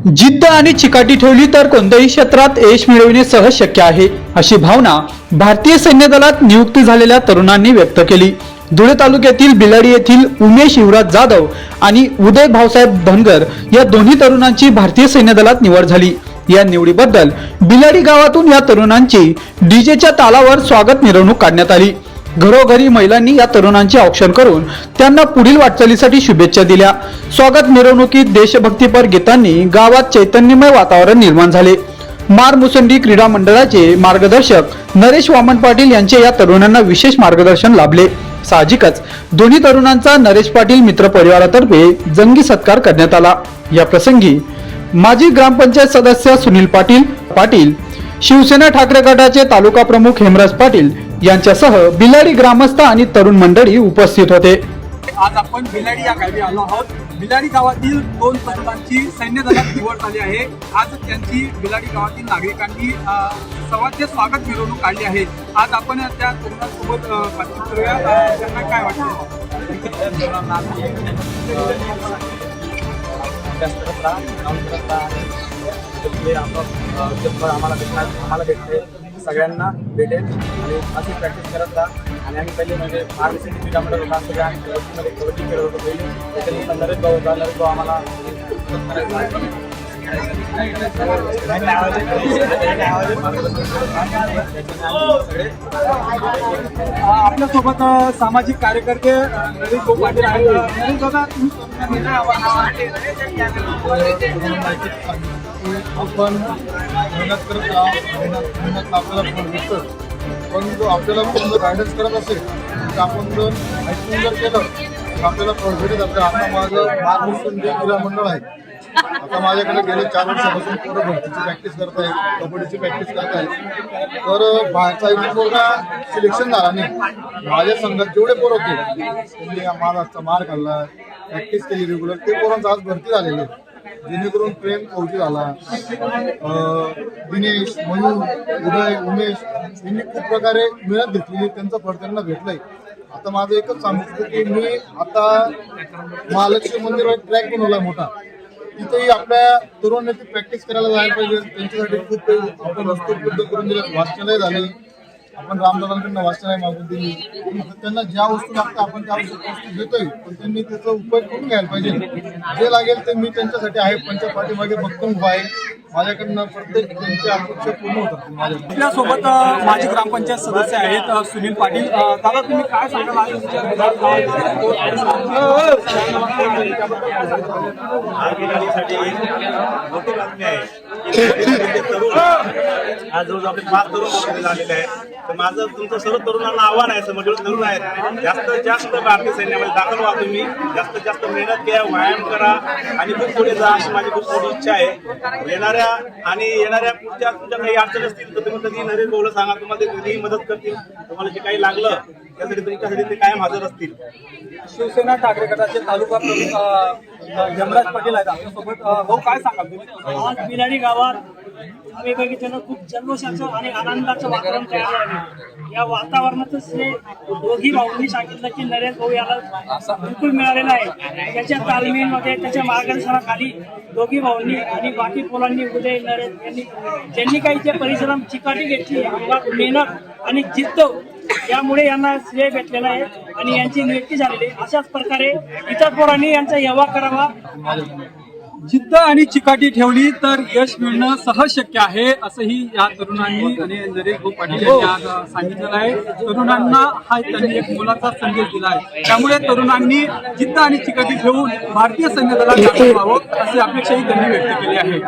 जिद्द आणि चिकाटी ठेवली तर कोणत्याही क्षेत्रात यश मिळविणे सहज शक्य आहे, अशी भावना भारतीय सैन्य दलात नियुक्त झालेल्या तरुणांनी व्यक्त केली। धुळे तालुक्यातील बिलाडी येथील उमेश युवराज जाधव आणि उदय भाऊसाहेब धनगर या दोन्ही तरुणांची भारतीय सैन्य दलात निवड झाली। या निवडीबद्दल बिलाडी गावातून या तरुणांची डीजेच्या तालावर स्वागत मिरवणूक काढण्यात आली। घरोघरी महिलांनी या तरुणांचे औक्षण करून त्यांना पुढील वाटचालीसाठी शुभेच्छा दिल्या। स्वागत मिरवणुकीत देशभक्तीपर गीतांनी गावात चैतन्यमय वातावरण निर्माण झाले। मार मुसंडी क्रीडा मंडळाचे मार्गदर्शक नरेश वामन पाटील यांचे या तरुणांना विशेष मार्गदर्शन लाभले। साहजिकच दोन्ही तरुणांचा नरेश पाटील मित्र परिवारातर्फे जंगी सत्कार करण्यात आला। या प्रसंगी माजी ग्रामपंचायत सदस्य सुनील पाटील, शिवसेना ठाकरे गटाचे तालुका प्रमुख हेमराज पाटील यांच्यासह बिलाडी ग्रामस्थ आणि तरुण मंडळी उपस्थित होते। आज आपण बिलाडी या गावी आलो आहोत। बिलाडी गावातील दोन तरुणांची सैन्य दलात निवड झाली आहे। आज त्यांची बिलाडी गावातील नागरिकांनी सवाचे स्वागत मिरवणूक काढली आहे। आज आपण त्या तरुणांसोबत बातचीत करूया। त्यांना काय वाटतं? आम्हाला भेटते, सगळ्यांना भेटेल आणि अशी प्रॅक्टिस करत राहा। आणि आम्ही पहिले म्हणजे मार्गदर्शन क्रीडा मंडळ होता, सगळ्या आम्ही कबड्डी खेळत होतो पहिले। त्याच्यानंतर नरेश भाऊ होता, नरेश भाऊ आम्हाला आपल्यासोबत सामाजिक कार्यकर्ते नरेश भाऊ पाटील आहेत। नरेश दादा, आपण मेहनत करत राहा, मेहनत आपल्याला फळ भेटतं। पण जो आपल्याला कोण जर गायडन्स करत असेल तर आपण जर ऐकून जर केलं तर आपल्याला फळ भेटत जातं। आता माझं मार्गदर्शन जे क्रीडा मंडळ आहे, आता माझ्याकडे गेले 4 वर्षापासून पोरं भरतीची प्रॅक्टिस करत आहेत, कबड्डीची प्रॅक्टिस करत आहेत। तर बाहेरचा एक पोरगा सिलेक्शन झाला नाही। माझ्या संघात जेवढे पोरं होते त्यांनी महाराजचा मार खाल्ला, प्रॅक्टिस केली रेग्युलर, ते पोरांचं आज भरती झालेले आहे। जेणेकरून प्रेम फौजी झाला, दिनेश, मयूर, उदय, उमेश यांनी खूप प्रकारे मेहनत घेतलेली, त्यांचं फळ त्यांना भेटलंय। आता माझं एकच सांगतो की मी आता महालक्ष्मी मंदिरावर एक ट्रॅक बनवलाय मोठा, तिथेही आपल्या तरुणांनी प्रॅक्टिस करायला जायला पाहिजे। त्यांच्यासाठी खूप आपण वस्तू उपलब्ध करून दिल्या, वाचनालय झाले, आपण रामदादांकडून वाचनालय मागून दिली। त्यांना ज्या वस्तू लागतात आपण त्या वस्तू देतोय, पण त्यांनी त्याचा उपयोग करून घ्यायला पाहिजे। जे लागेल ते मी त्यांच्यासाठी आहे, पंचा पाठीमागे भक्कम उभा आहे। माझ्याकडनं प्रत्येक त्यांच्या अपेक्षा पूर्ण होतात। माझ्या आपल्यासोबत माजी ग्रामपंचायत सदस्य आहेत सुनील पाटील। दादा, तुम्ही काय सांगाल? आज जवळ आपले 5 तरुण झालेले आहेत। तर माझं तुमचं सर्व तरुणांना आव्हान आहे, समजून तरुण आहेत, जास्तीत जास्त भारतीय सैन्यामध्ये दाखल व्हा। तुम्ही जास्तीत जास्त मेहनत घ्या, व्यायाम करा आणि खूप पुढे जा, अशी माझी खूप मोठी इच्छा आहे। येणाऱ्या पुढच्या तुमच्या काही अडचणी असतील तर तुम्ही कधी नरेश भाऊला सांगा, तुम्हाला ते कधीही मदत करतील। तुम्हाला जे काही लागलं त्यासाठी तुमच्यासाठी ते कायम हजर असतील। शिवसेना ठाकरे गटाचे तालुका प्रमुख हेमराज पाटील आहेत आपल्यासोबत। भाऊ, काय सांगाल तुम्ही? आज बिलाडी गावात आम्ही बघितलं खूप जल्लोषाचं आणि आनंदाचं वातावरण तयार झालं। या वातावरणातच श्री दोघी भाऊंनी सांगितलं की नरेश भाऊ याला बिलकुल मिळालेला आहे। त्याच्या तालमीमध्ये, त्याच्या मार्गदर्शनाखाली दोघी भाऊंनी आणि बाकी पोलांनी, उदय, नरेश यांनी ज्यांनी काही ते परिश्रम, चिकाटी घेतली, अंगात मेहनत आणि जिद्द, यामुळे यांना श्रेय भेटलेलं आहे आणि यांची नियुक्ती झालेली आहे। अशाच प्रकारे इतर पोरांनी यांचा हेवा करावा। जिद्द आणि चिकाटी ठेवली तर यश मिळणं सहज शक्य आहे, असंही या तरुणांनी आणि नरेश भाऊ पाटील यांनी आज सांगितलेलं आहे। तरुणांना हा त्यांनी एक मोलाचा संदेश दिला आहे। त्यामुळे तरुणांनी जिद्द आणि चिकाटी ठेवून भारतीय सैन्य दलात दाखल व्हावं अशी अपेक्षाही त्यांनी व्यक्त केली आहे।